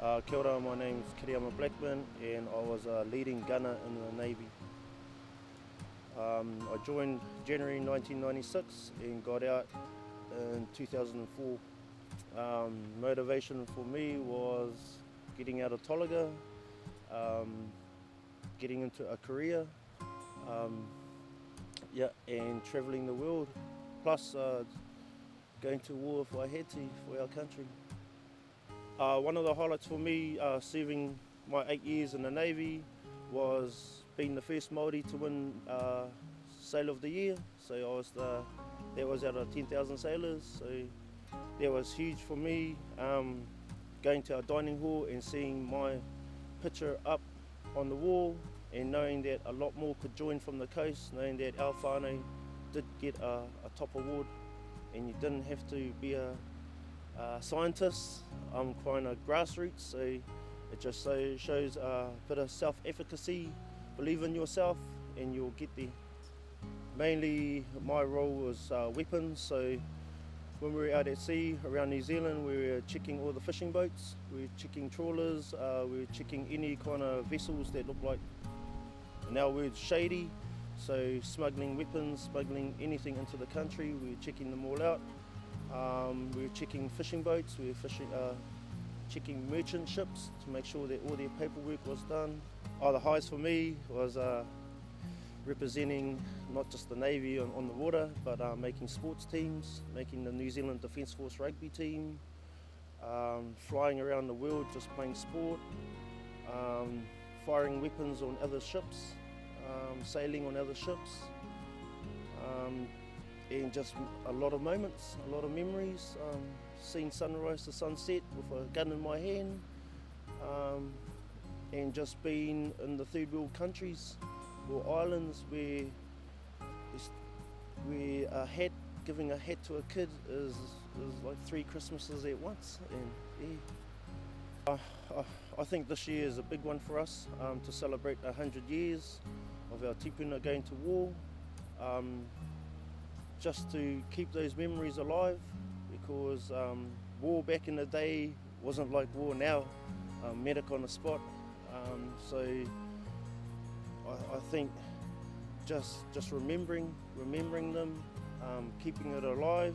Kia ora, my name's Kereama Blackman and I was a leading gunner in the Navy. I joined January 1996 and got out in 2004. Motivation for me was getting out of Tolaga, getting into a career, and travelling the world, plus going to war if I had to for our country. One of the highlights for me serving my 8 years in the Navy was being the first Māori to win Sailor of the Year. So that was out of 10,000 sailors, so that was huge for me. Going to our dining hall and seeing my picture up on the wall and knowing that a lot more could join from the coast, knowing that our whānau did get a top award and you didn't have to be a scientist. I'm quite a grassroots, so it just shows a bit of self-efficacy. Believe in yourself and you'll get there. Mainly my role was weapons, so when we were out at sea around New Zealand, we were checking all the fishing boats, we were checking trawlers, we were checking any kind of vessels that look like, in our words, shady. So smuggling weapons, smuggling anything into the country, we were checking them all out. We were checking fishing boats, we were checking merchant ships to make sure that all their paperwork was done. The highs for me was representing not just the Navy on the water, but making sports teams, making the New Zealand Defence Force rugby team, flying around the world just playing sport, firing weapons on other ships, sailing on other ships, and just a lot of moments, a lot of memories, seeing sunrise to sunset with a gun in my hand, and just being in the third world countries or islands where giving a hat to a kid is like 3 Christmases at once. And yeah. I think this year is a big one for us, to celebrate 100 years of our tipuna going to war, just to keep those memories alive, because war back in the day wasn't like war now, medic on the spot. So I think just remembering them, keeping it alive,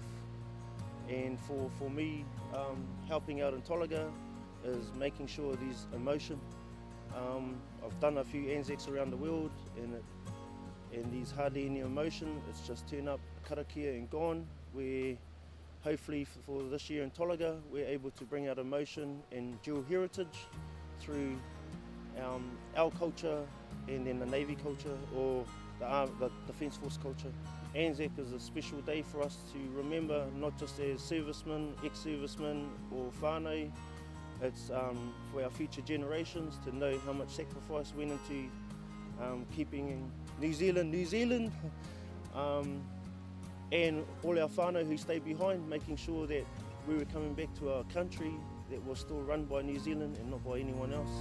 and for me, helping out in Tolaga is making sure these emotion. I've done a few Anzacs around the world, and there's hardly any emotion. It's just turn up, karakia and gone. Where hopefully for this year in Tolaga, we're able to bring out emotion and dual heritage through our culture and then the Navy culture, or the Defence Force culture. Anzac is a special day for us to remember, not just as servicemen, ex-servicemen or whānau. It's for our future generations to know how much sacrifice went into keeping New Zealand, and all our whānau who stayed behind, making sure that we were coming back to our country that was still run by New Zealand and not by anyone else.